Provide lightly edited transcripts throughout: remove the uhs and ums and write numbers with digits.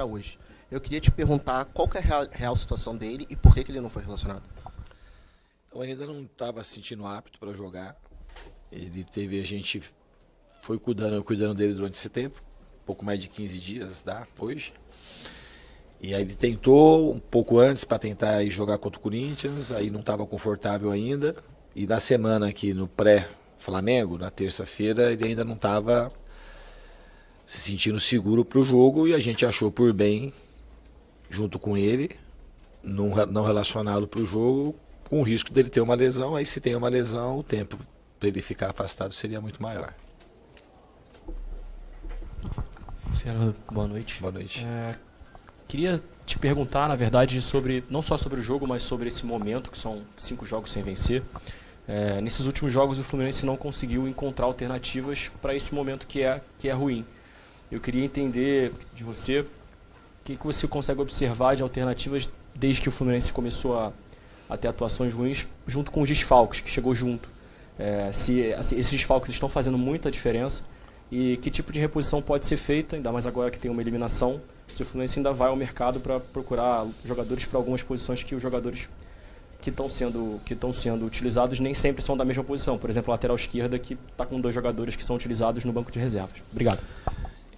para hoje. Eu queria te perguntar qual que é a real situação dele e por que ele não foi relacionado. Então, ele ainda não estava se sentindo apto para jogar. A gente foi cuidando dele durante esse tempo, um pouco mais de 15 dias, hoje. E aí ele tentou um pouco antes para tentar ir jogar contra o Corinthians, aí não estava confortável ainda. E na semana aqui no pré-Flamengo, na terça-feira, ele ainda não estava se sentindo seguro para o jogo e a gente achou por bem, junto com ele, não relacioná-lo para o jogo, com o risco dele ter uma lesão. Aí se tem uma lesão, o tempo para ele ficar afastado seria muito maior. Fernando, boa noite. Boa noite. Queria te perguntar, na verdade, não só sobre o jogo, mas sobre esse momento, que são 5 jogos sem vencer. Nesses últimos jogos, o Fluminense não conseguiu encontrar alternativas para esse momento que é ruim. Eu queria entender de você o que você consegue observar de alternativas desde que o Fluminense começou a ter atuações ruins, junto com os desfalques, que chegou junto. Se esses desfalques estão fazendo muita diferença e que tipo de reposição pode ser feita, ainda mais agora que tem uma eliminação, se o Fluminense ainda vai ao mercado para procurar jogadores para algumas posições que os jogadores que estão sendo utilizados nem sempre são da mesma posição. Por exemplo, a lateral esquerda, que está com 2 jogadores que são utilizados no banco de reservas. Obrigado.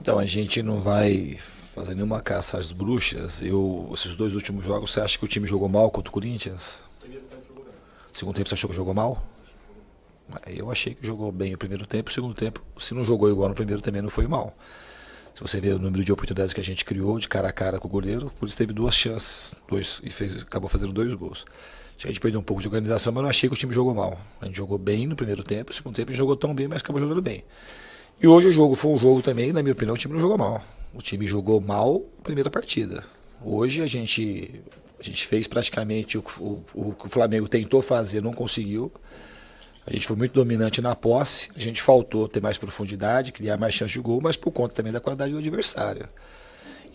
Então, a gente não vai fazer nenhuma caça às bruxas. Esses 2 últimos jogos, você acha que o time jogou mal contra o Corinthians? Primeiro tempo jogou bem. Segundo tempo, você achou que jogou mal? Eu achei que jogou bem o primeiro tempo. O segundo tempo, se não jogou igual no primeiro, também não foi mal. Se você vê o número de oportunidades que a gente criou, de cara a cara com o goleiro, por isso teve 2 chances, acabou fazendo 2 gols. A gente perdeu um pouco de organização, mas não achei que o time jogou mal. A gente jogou bem no primeiro tempo, no segundo tempo a gente jogou tão bem, mas acabou jogando bem. E hoje o jogo foi um jogo também, na minha opinião, o time não jogou mal. O time jogou mal a primeira partida. Hoje a gente fez praticamente o que o Flamengo tentou fazer, não conseguiu. A gente foi muito dominante na posse, a gente faltou ter mais profundidade, criar mais chance de gol, mas por conta também da qualidade do adversário.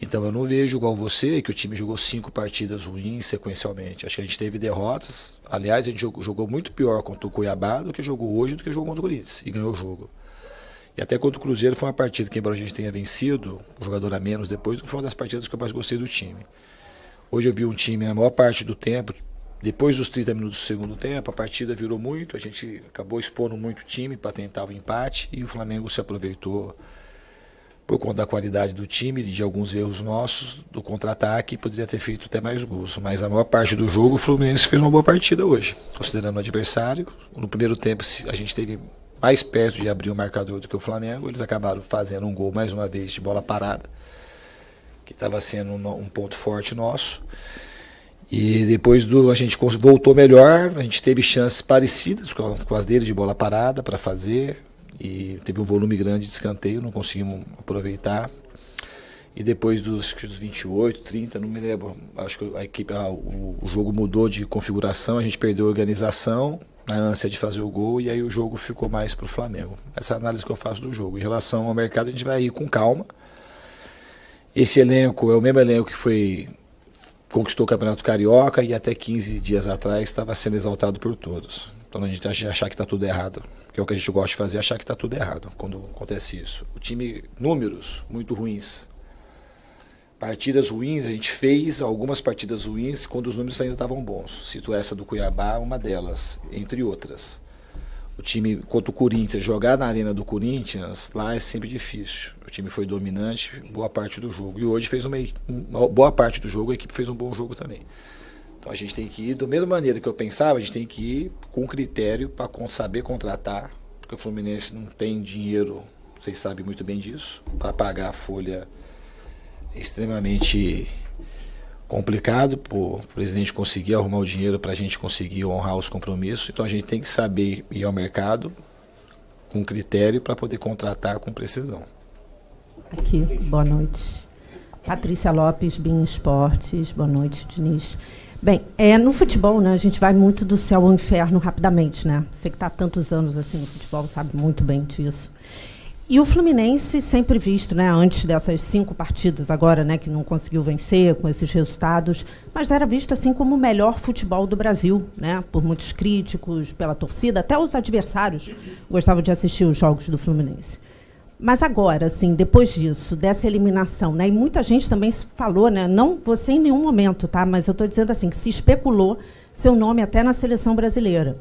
Então eu não vejo igual você, que o time jogou 5 partidas ruins sequencialmente. Acho que a gente teve derrotas. Aliás, a gente jogou muito pior contra o Cuiabá do que jogou hoje, do que jogou contra o Corinthians, e ganhou o jogo. E até contra o Cruzeiro foi uma partida que, embora a gente tenha vencido, um jogador a menos depois, foi uma das partidas que eu mais gostei do time. Hoje eu vi um time, na maior parte do tempo, depois dos 30 minutos do segundo tempo, a partida virou muito, a gente acabou expondo muito o time para tentar o empate e o Flamengo se aproveitou por conta da qualidade do time, de alguns erros nossos, do contra-ataque, poderia ter feito até mais gols. Mas a maior parte do jogo, o Fluminense fez uma boa partida hoje, considerando o adversário. No primeiro tempo, a gente esteve mais perto de abrir o marcador do que o Flamengo. Eles acabaram fazendo um gol, mais uma vez, de bola parada, que estava sendo um ponto forte nosso. E depois a gente voltou melhor, a gente teve chances parecidas com as deles de bola parada para fazer, e teve um volume grande de escanteio, não conseguimos aproveitar. E depois dos 28, 30, não me lembro, acho que a equipe, o jogo mudou de configuração, a gente perdeu a organização, a ânsia de fazer o gol, e aí o jogo ficou mais para o Flamengo. Essa é a análise que eu faço do jogo. Em relação ao mercado, a gente vai ir com calma. Esse elenco é o mesmo elenco que conquistou o Campeonato Carioca e até 15 dias atrás estava sendo exaltado por todos. Então a gente achar que está tudo errado, que é o que a gente gosta de fazer, achar que está tudo errado quando acontece isso. O time, números muito ruins. Partidas ruins, a gente fez algumas partidas ruins quando os números ainda estavam bons. Cito essa do Cuiabá, uma delas, entre outras. O time contra o Corinthians, jogar na arena do Corinthians, lá é sempre difícil. O time foi dominante boa parte do jogo. E hoje fez uma boa parte do jogo, a equipe fez um bom jogo também. Então a gente tem que ir, da mesma maneira que eu pensava, a gente tem que ir com critério para saber contratar, porque o Fluminense não tem dinheiro, vocês sabem muito bem disso, para pagar a folha extremamente complicado para o presidente conseguir arrumar o dinheiro para a gente conseguir honrar os compromissos. Então a gente tem que saber ir ao mercado com critério para poder contratar com precisão. Aqui, boa noite. Patrícia Lopes, BIM Esportes. Boa noite, Diniz. Bem, no futebol, né, a gente vai muito do céu ao inferno rapidamente, né? Você que está há tantos anos assim no futebol sabe muito bem disso. E o Fluminense, sempre visto, né, antes dessas 5 partidas agora, né, que não conseguiu vencer com esses resultados, mas era visto assim como o melhor futebol do Brasil, né, por muitos críticos, pela torcida, até os adversários gostavam de assistir os jogos do Fluminense. Mas agora, assim, depois disso, dessa eliminação, né, e muita gente também falou, né, não você em nenhum momento, tá, mas eu estou dizendo assim, que se especulou seu nome até na seleção brasileira.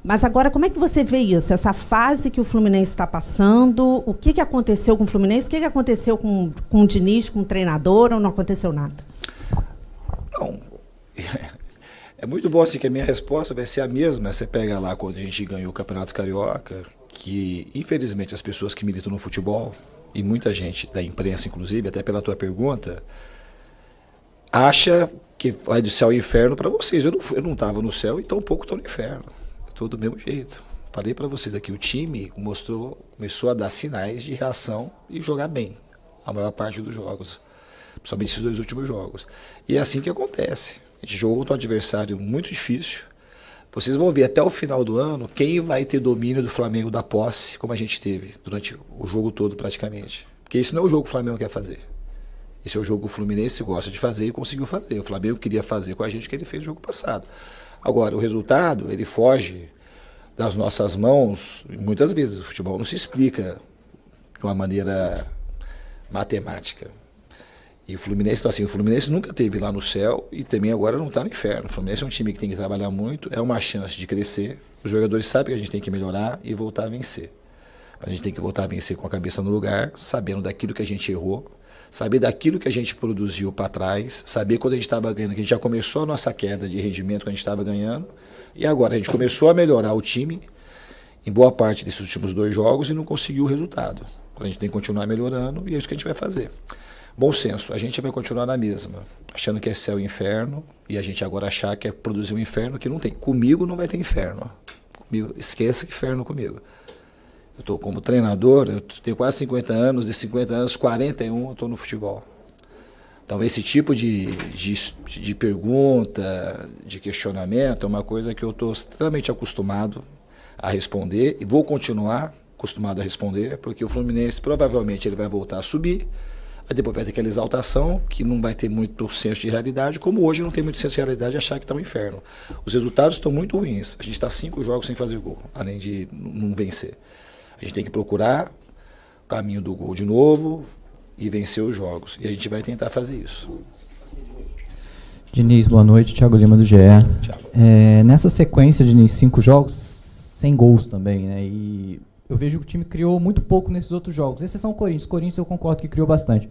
Mas agora, como é que você vê isso? Essa fase que o Fluminense está passando, o que aconteceu com o Fluminense, o que aconteceu com o Diniz, com o treinador, ou não aconteceu nada? Não, é muito bom assim que a minha resposta vai ser a mesma. Você pega lá quando a gente ganhou o Campeonato Carioca, que infelizmente as pessoas que militam no futebol, e muita gente da imprensa inclusive, até pela tua pergunta, acha que vai do céu ao inferno para vocês. Eu não estava no céu e tão pouco estou no inferno. Estou do mesmo jeito. Falei para vocês aqui, o time começou a dar sinais de reação e jogar bem a maior parte dos jogos, principalmente esses 2 últimos jogos. E é assim que acontece. A gente jogou contra um adversário muito difícil. Vocês vão ver até o final do ano quem vai ter domínio do Flamengo da posse, como a gente teve durante o jogo todo praticamente. Porque isso não é o jogo que o Flamengo quer fazer. Esse é o jogo que o Fluminense gosta de fazer e conseguiu fazer. O Flamengo queria fazer com a gente o que ele fez no jogo passado. Agora, o resultado, ele foge das nossas mãos, muitas vezes. O futebol não se explica de uma maneira matemática. E o Fluminense, então assim, o Fluminense nunca esteve lá no céu e também agora não está no inferno. O Fluminense é um time que tem que trabalhar muito, é uma chance de crescer. Os jogadores sabem que a gente tem que melhorar e voltar a vencer. A gente tem que voltar a vencer com a cabeça no lugar, sabendo daquilo que a gente errou, saber daquilo que a gente produziu para trás, saber quando a gente estava ganhando, que a gente já começou a nossa queda de rendimento quando a gente estava ganhando, e agora a gente começou a melhorar o time em boa parte desses últimos 2 jogos e não conseguiu o resultado. A gente tem que continuar melhorando e é isso que a gente vai fazer. Bom senso, a gente vai continuar na mesma, achando que é céu e inferno, e a gente agora achar que é produzir um inferno que não tem. Comigo não vai ter inferno. Comigo, esqueça inferno comigo. Eu estou como treinador, eu tenho quase 50 anos, de 50 anos, 41 eu estou no futebol. Então esse tipo de pergunta, de questionamento, é uma coisa que eu estou extremamente acostumado a responder, e vou continuar acostumado a responder, porque o Fluminense provavelmente ele vai voltar a subir, aí depois vai ter aquela exaltação, que não vai ter muito senso de realidade, como hoje não tem muito senso de realidade achar que está um inferno. Os resultados estão muito ruins. A gente está 5 jogos sem fazer gol, além de não vencer. A gente tem que procurar o caminho do gol de novo e vencer os jogos. E a gente vai tentar fazer isso. Diniz, boa noite. Thiago Lima, do GE. Nessa sequência, Diniz, 5 jogos, sem gols também, né? E eu vejo que o time criou muito pouco nesses outros jogos. Exceção o Corinthians. O Corinthians eu concordo que criou bastante.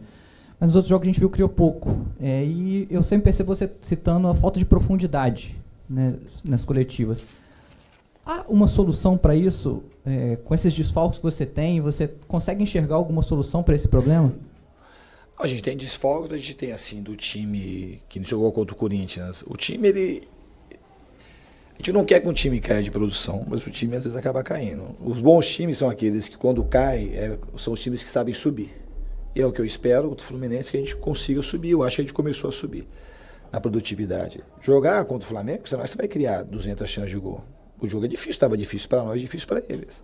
Mas nos outros jogos a gente viu que criou pouco. E eu sempre percebo você citando a falta de profundidade, né, nas coletivas. Há uma solução para isso? Com esses desfalques que você tem, você consegue enxergar alguma solução para esse problema? A gente tem desfalques, a gente tem assim, do time que jogou contra o Corinthians. O time, ele... A gente não quer que um time caia de produção, mas o time às vezes acaba caindo. Os bons times são aqueles que quando caem, são os times que sabem subir. E é o que eu espero do Fluminense, que a gente consiga subir. Eu acho que a gente começou a subir na produtividade. Jogar contra o Flamengo, senão você vai criar 200 chances de gol. O jogo é difícil, estava difícil para nós, difícil para eles.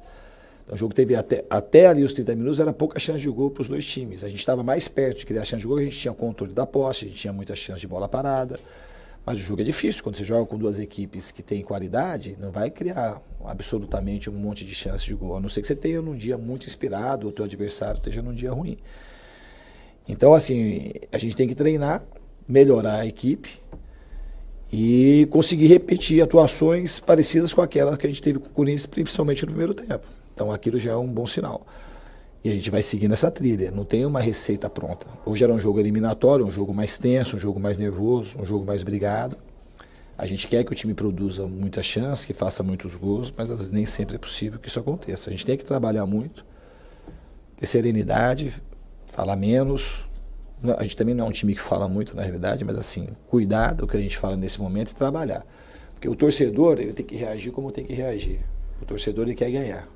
Então, o jogo teve até ali os 30 minutos, era pouca chance de gol para os 2 times. A gente estava mais perto de criar chance de gol, a gente tinha controle da posse, a gente tinha muita chance de bola parada. Mas o jogo é difícil, quando você joga com 2 equipes que têm qualidade, não vai criar absolutamente um monte de chances de gol, a não ser que você tenha num dia muito inspirado, ou o teu adversário esteja num dia ruim. Então, assim, a gente tem que treinar, melhorar a equipe e conseguir repetir atuações parecidas com aquelas que a gente teve com o Corinthians, principalmente no primeiro tempo. Então, aquilo já é um bom sinal. E a gente vai seguir nessa trilha, não tem uma receita pronta. Hoje era um jogo eliminatório, um jogo mais tenso, um jogo mais nervoso, um jogo mais brigado. A gente quer que o time produza muita chance, que faça muitos gols, mas às vezes nem sempre é possível que isso aconteça. A gente tem que trabalhar muito, ter serenidade, falar menos. A gente também não é um time que fala muito, na realidade, mas assim, cuidar do que a gente fala nesse momento e trabalhar. Porque o torcedor, ele tem que reagir como tem que reagir. O torcedor, ele quer ganhar.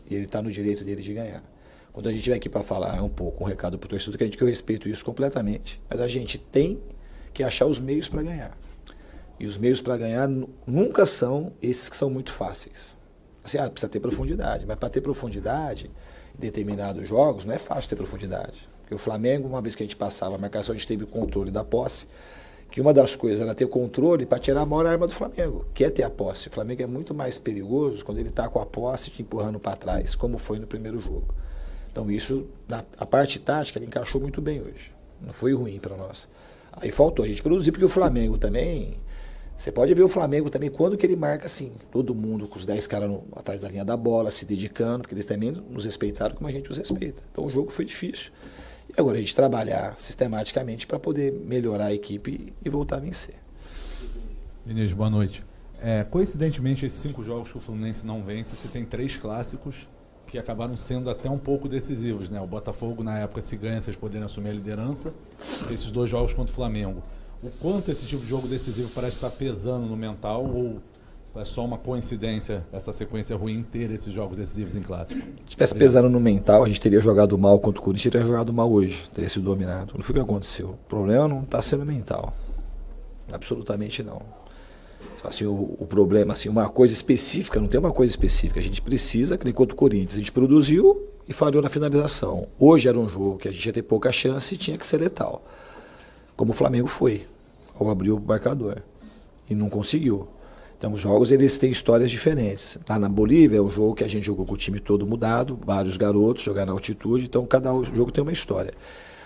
E ele está no direito dele de ganhar. Quando a gente vem aqui para falar um pouco, um recado para o torcedor, que eu respeito isso completamente, mas a gente tem que achar os meios para ganhar. E os meios para ganhar nunca são esses que são muito fáceis. Assim, precisa ter profundidade, mas para ter profundidade em determinados jogos não é fácil ter profundidade. Porque o Flamengo, uma vez que a gente passava a marcação, a gente teve o controle da posse, que uma das coisas era ter controle para tirar a maior arma do Flamengo, que é ter a posse. O Flamengo é muito mais perigoso quando ele está com a posse te empurrando para trás, como foi no primeiro jogo. Então isso, a parte tática, ele encaixou muito bem hoje. Não foi ruim para nós. Aí faltou a gente produzir, porque o Flamengo também... Você pode ver o Flamengo também, quando que ele marca assim, todo mundo com os 10 caras atrás da linha da bola, se dedicando, porque eles também nos respeitaram como a gente os respeita. Então o jogo foi difícil. E agora a gente trabalhar sistematicamente para poder melhorar a equipe e voltar a vencer. Vinícius, boa noite. Coincidentemente, esses 5 jogos que o Fluminense não vence, você tem 3 clássicos que acabaram sendo até um pouco decisivos, né? O Botafogo, na época, se ganha, vocês poderem assumir a liderança. Esses 2 jogos contra o Flamengo. O quanto esse tipo de jogo decisivo parece estar pesando no mental, ou é só uma coincidência essa sequência ruim ter esses jogos decisivos em clássico? Se tivesse pesando no mental, a gente teria jogado mal contra o Corinthians, teria jogado mal hoje, teria sido dominado. Não foi o que aconteceu. O problema não está sendo mental. Absolutamente não. Assim, o problema, assim, uma coisa específica, não tem uma coisa específica. A gente precisa, que nem contra o Corinthians, a gente produziu e falhou na finalização. Hoje era um jogo que a gente ia ter pouca chance e tinha que ser letal. Como o Flamengo foi, ao abrir o marcador, e não conseguiu. Então os jogos eles têm histórias diferentes. Lá na Bolívia é um jogo que a gente jogou com o time todo mudado, vários garotos, jogar na altitude, então cada jogo tem uma história.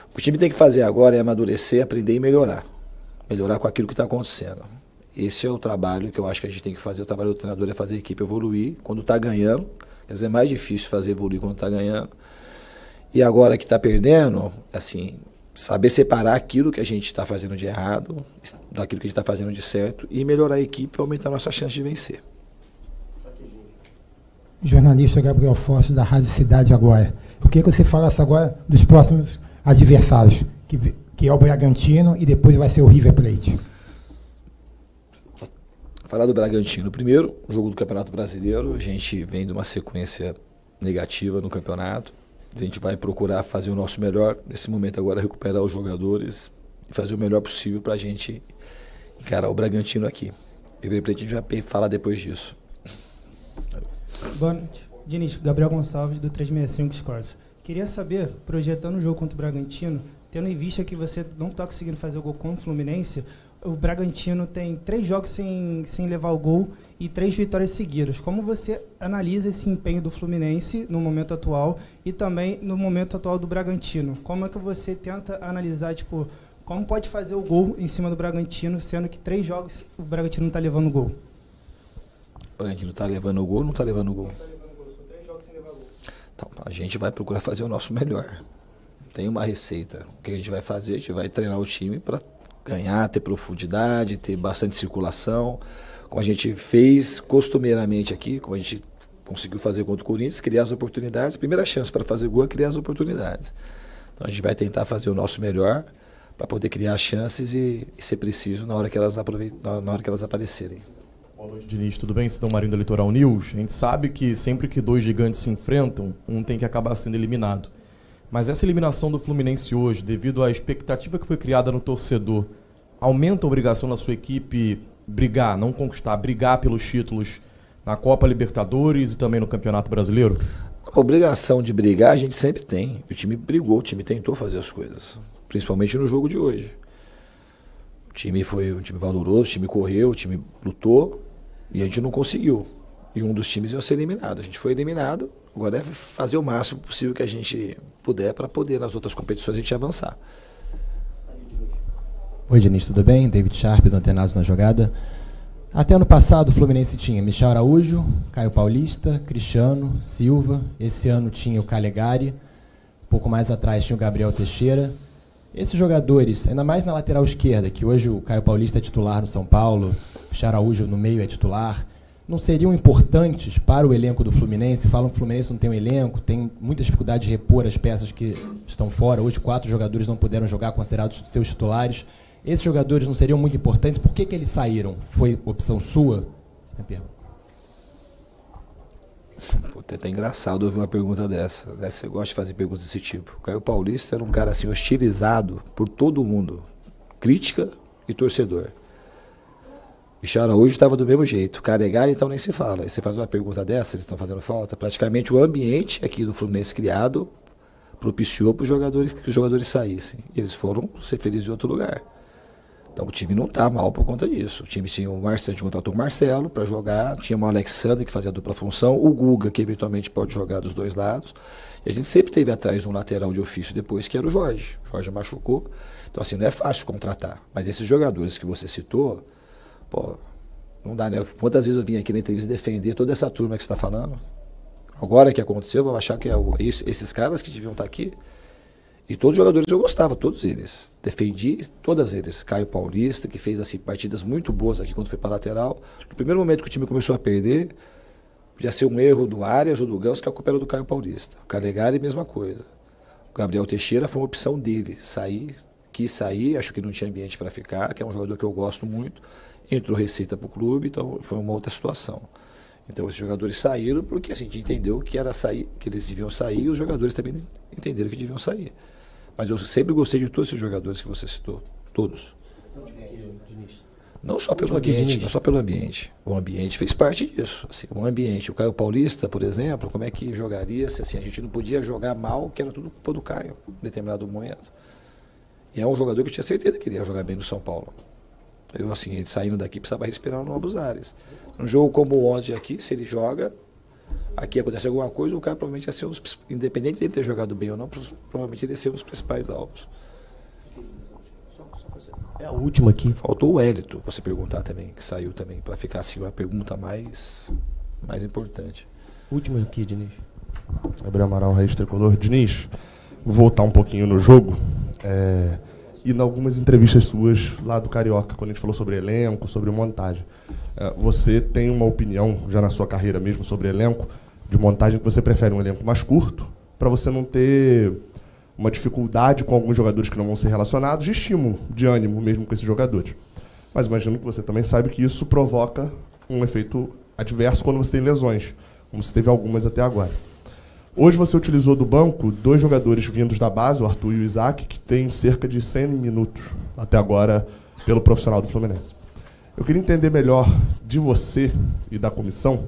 O que o time tem que fazer agora é amadurecer, aprender e melhorar. Melhorar com aquilo que está acontecendo. Esse é o trabalho que eu acho que a gente tem que fazer. O trabalho do treinador é fazer a equipe evoluir quando está ganhando. Quer dizer, é mais difícil fazer evoluir quando está ganhando. E agora que está perdendo, assim... Saber separar aquilo que a gente está fazendo de errado, daquilo que a gente está fazendo de certo e melhorar a equipe e aumentar a nossa chance de vencer. Jornalista Gabriel Forte, da Rádio Cidade Agora. Eu queria que você falasse agora dos próximos adversários, que é o Bragantino e depois vai ser o River Plate. Falar do Bragantino. Primeiro, o jogo do Campeonato Brasileiro. A gente vem de uma sequência negativa no campeonato. A gente vai procurar fazer o nosso melhor, nesse momento agora, recuperar os jogadores e fazer o melhor possível para a gente encarar o Bragantino aqui. E o Plate a gente vai falar depois disso. Boa noite. Diniz, Gabriel Gonçalves, do 365 Scores. Queria saber, projetando o jogo contra o Bragantino, tendo em vista que você não está conseguindo fazer o gol contra o Fluminense, o Bragantino tem 3 jogos sem levar o gol e 3 vitórias seguidas. Como você analisa esse empenho do Fluminense no momento atual e também no momento atual do Bragantino? Como é que você tenta analisar, tipo, como pode fazer o gol em cima do Bragantino, sendo que 3 jogos o Bragantino não está levando o gol? O Bragantino está levando o gol ou não está levando o gol? Não está levando o gol, são 3 jogos sem levar o gol. Então, a gente vai procurar fazer o nosso melhor. Tem uma receita. O que a gente vai fazer? A gente vai treinar o time para ganhar, ter profundidade, ter bastante circulação, como a gente fez costumeiramente aqui, como a gente conseguiu fazer contra o Corinthians, criar as oportunidades. A primeira chance para fazer gol é criar as oportunidades. Então a gente vai tentar fazer o nosso melhor para poder criar chances e ser preciso na hora que elas aparecerem. Boa noite, Diniz. Tudo bem? Cidão Marinho da Litoral News. A gente sabe que sempre que 2 gigantes se enfrentam, um tem que acabar sendo eliminado. Mas essa eliminação do Fluminense hoje, devido à expectativa que foi criada no torcedor, aumenta a obrigação da sua equipe brigar, não conquistar, brigar pelos títulos na Copa Libertadores e também no Campeonato Brasileiro? A obrigação de brigar a gente sempre tem. O time brigou, o time tentou fazer as coisas, principalmente no jogo de hoje. O time foi um time valoroso, o time correu, o time lutou e a gente não conseguiu. E um dos times ia ser eliminado. A gente foi eliminado. Agora é fazer o máximo possível que a gente puder para poder nas outras competições a gente avançar. Oi, Diniz, tudo bem? David Sharp, do Antenados na Jogada. Até ano passado o Fluminense tinha Michel Araújo, Caio Paulista, Cristiano, Silva. Esse ano tinha o Calegari. Um pouco mais atrás tinha o Gabriel Teixeira. Esses jogadores, ainda mais na lateral esquerda, que hoje o Caio Paulista é titular no São Paulo, o Michel Araújo no meio é titular, não seriam importantes para o elenco do Fluminense? Falam que o Fluminense não tem um elenco, tem muita dificuldade de repor as peças que estão fora. Hoje 4 jogadores não puderam jogar, considerados seus titulares. Esses jogadores não seriam muito importantes? Por que eles saíram? Foi opção sua? Essa é a minha pergunta. Puta, é até engraçado ouvir uma pergunta dessa. Você gosta de fazer perguntas desse tipo. O Caio Paulista era um cara assim hostilizado por todo mundo. Crítica e torcedor. Michel Araújo estava do mesmo jeito. Calegari, então nem se fala. E você faz uma pergunta dessa, eles estão fazendo falta. Praticamente o ambiente aqui do Fluminense criado propiciou para que os jogadores saíssem. E eles foram ser felizes em outro lugar. Então o time não está mal por conta disso. O time tinha o Marcelo, a gente contratou o Marcelo para jogar, tinha o Alexandre que fazia a dupla função, o Guga que eventualmente pode jogar dos dois lados. E a gente sempre teve atrás um lateral de ofício depois, que era o Jorge. O Jorge machucou. Então assim, não é fácil contratar. Mas esses jogadores que você citou, pô, não dá, né? Quantas vezes eu vim aqui na entrevista defender toda essa turma que você está falando? Agora que aconteceu, eu vou achar que é esses caras que deviam estar aqui. E todos os jogadores eu gostava, todos eles. Defendi todos eles. Caio Paulista, que fez assim, partidas muito boas aqui quando foi para a lateral. No primeiro momento que o time começou a perder, podia ser um erro do Arias ou do Ganso, que a culpa era do Caio Paulista. O Calegari, mesma coisa. O Gabriel Teixeira foi uma opção dele. Quis sair, acho que não tinha ambiente para ficar, que é um jogador que eu gosto muito. Entrou receita para o clube, então foi uma outra situação. Então esses jogadores saíram porque assim, a gente entendeu que era sair, que eles deviam sair, e os jogadores também entenderam que deviam sair. Mas eu sempre gostei de todos esses jogadores que você citou, todos. Não só pelo ambiente, não só pelo ambiente. O ambiente fez parte disso. Assim, o ambiente, o Caio Paulista, por exemplo, como é que jogaria se assim, a gente não podia jogar mal, que era tudo culpa do Caio, em determinado momento. E é um jogador que eu tinha certeza que queria jogar bem no São Paulo. Eu, assim, ele saindo daqui precisava respirar novos ares. Um jogo como ontem aqui, se ele joga, aqui acontece alguma coisa, o cara provavelmente ia ser independente dele ter jogado bem ou não, provavelmente ele ia ser um dos principais alvos. É a última aqui. Faltou o Hélito, pra você perguntar também, que saiu também, para ficar assim uma pergunta mais importante. Última aqui, Diniz. Gabriel Amaral, Raiz Tricolor. Diniz, vou voltar um pouquinho no jogo. E em algumas entrevistas suas lá do Carioca, quando a gente falou sobre elenco, sobre montagem. Você tem uma opinião, já na sua carreira mesmo, sobre elenco, de montagem, que você prefere um elenco mais curto, para você não ter uma dificuldade com alguns jogadores que não vão ser relacionados, de estímulo, de ânimo mesmo com esses jogadores. Mas imagino que você também sabe que isso provoca um efeito adverso quando você tem lesões, como você teve algumas até agora. Hoje você utilizou do banco 2 jogadores vindos da base, o Arthur e o Isaac, que têm cerca de 100 minutos até agora pelo profissional do Fluminense. Eu queria entender melhor de você e da comissão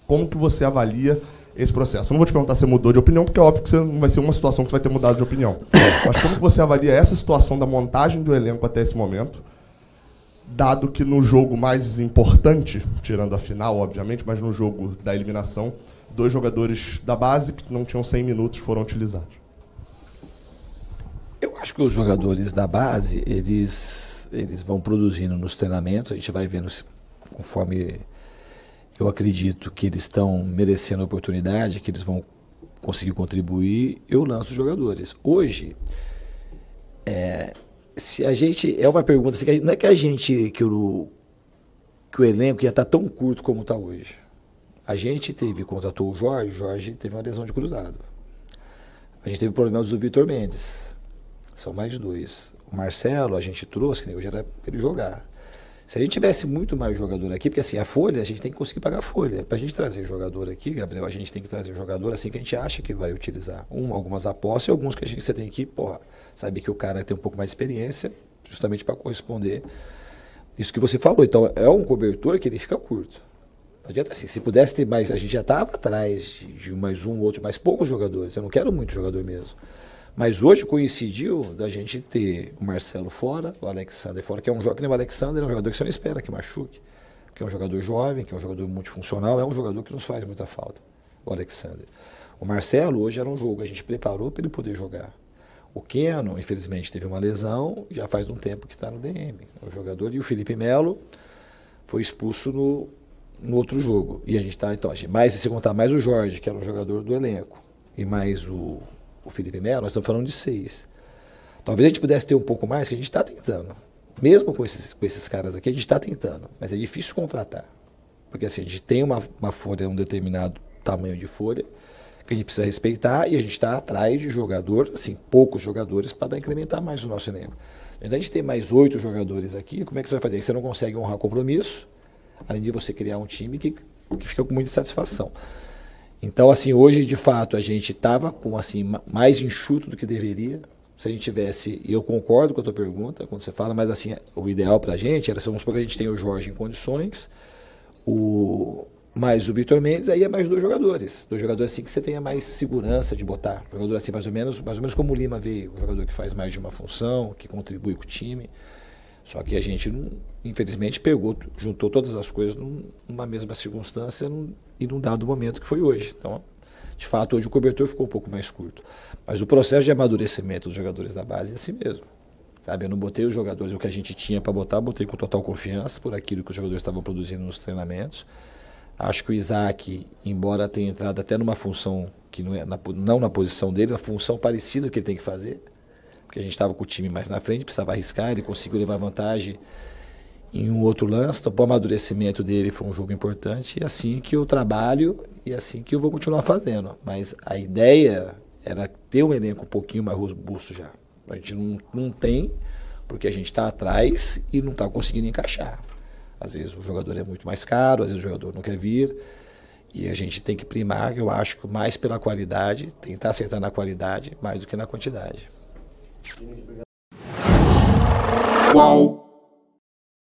como que você avalia esse processo. Eu não vou te perguntar se você mudou de opinião, porque é óbvio que você não vai ser uma situação que você vai ter mudado de opinião. Mas como que você avalia essa situação da montagem do elenco até esse momento, dado que no jogo mais importante, tirando a final, obviamente, mas no jogo da eliminação, 2 jogadores da base que não tinham 100 minutos foram utilizados? Eu acho que os jogadores da base, eles vão produzindo nos treinamentos, a gente vai vendo conforme eu acredito que eles estão merecendo a oportunidade, que eles vão conseguir contribuir, eu lanço os jogadores. Hoje, se a gente, é uma pergunta, assim, não é que o elenco ia estar tão curto como está hoje. A gente contratou o Jorge teve uma lesão de cruzado. A gente teve problemas do Vitor Mendes. São mais 2. O Marcelo a gente trouxe, que hoje era para ele jogar. Se a gente tivesse muito mais jogador aqui, porque assim, a folha, a gente tem que conseguir pagar a folha. Para a gente trazer jogador aqui, Gabriel, a gente tem que trazer jogador assim que a gente acha que vai utilizar. Algumas apostas e alguns que você tem que, saber que o cara tem um pouco mais de experiência, justamente para corresponder. Isso que você falou. Então, é um cobertor que ele fica curto. Não adianta assim, se pudesse ter mais, a gente já estava atrás de mais um, outro, mais poucos jogadores. Eu não quero muito jogador mesmo. Mas hoje coincidiu da gente ter o Marcelo fora, o Alexandre fora, que é um jogador que nem o Alexandre, é um jogador que você não espera que machuque, que é um jogador jovem, que é um jogador multifuncional, é um jogador que nos faz muita falta, o Alexandre. O Marcelo hoje era um jogo, a gente preparou para ele poder jogar. O Keno, infelizmente, teve uma lesão, já faz um tempo que está no DM, o jogador, e o Felipe Melo foi expulso no outro jogo. E a gente está, então, se contar mais o Jorge, que era um jogador do elenco, e mais o Felipe Melo, nós estamos falando de 6. Talvez a gente pudesse ter um pouco mais, que a gente está tentando. Mesmo com esses caras aqui, a gente está tentando. Mas é difícil contratar. Porque assim, a gente tem uma folha, um determinado tamanho de folha, que a gente precisa respeitar, e a gente está atrás de jogador, assim, poucos jogadores, para incrementar mais o nosso elenco. A gente tem mais 8 jogadores aqui, como é que você vai fazer? Você não consegue honrar compromisso, além de você criar um time que fica com muita satisfação. Então, assim, hoje, de fato, a gente estava com, assim, mais enxuto do que deveria. Se a gente tivesse, e eu concordo com a tua pergunta, quando você fala, mas, assim, o ideal para a gente era, vamos supor que a gente tem o Jorge em condições, mais o Vitor Mendes, aí é mais 2 jogadores. 2 jogadores, assim, que você tenha mais segurança de botar. Jogador, assim, mais ou menos como o Lima veio, um jogador que faz mais de uma função, que contribui com o time. Só que a gente, infelizmente, juntou todas as coisas numa mesma circunstância e num dado momento que foi hoje. Então, de fato, hoje o cobertor ficou um pouco mais curto. Mas o processo de amadurecimento dos jogadores da base é assim mesmo. Sabe, eu não botei os jogadores, o que a gente tinha para botar, botei com total confiança por aquilo que os jogadores estavam produzindo nos treinamentos. Acho que o Isaac, embora tenha entrado até numa função que não na posição dele, uma função parecida que ele tem que fazer, porque a gente estava com o time mais na frente, precisava arriscar, ele conseguiu levar vantagem em um outro lance, então o amadurecimento dele foi um jogo importante, e assim que eu trabalho e assim que eu vou continuar fazendo. Mas a ideia era ter um elenco um pouquinho mais robusto já. A gente não tem, porque a gente está atrás e não está conseguindo encaixar. Às vezes o jogador é muito mais caro, às vezes o jogador não quer vir, e a gente tem que primar, eu acho, mais pela qualidade, tentar acertar na qualidade mais do que na quantidade. Qual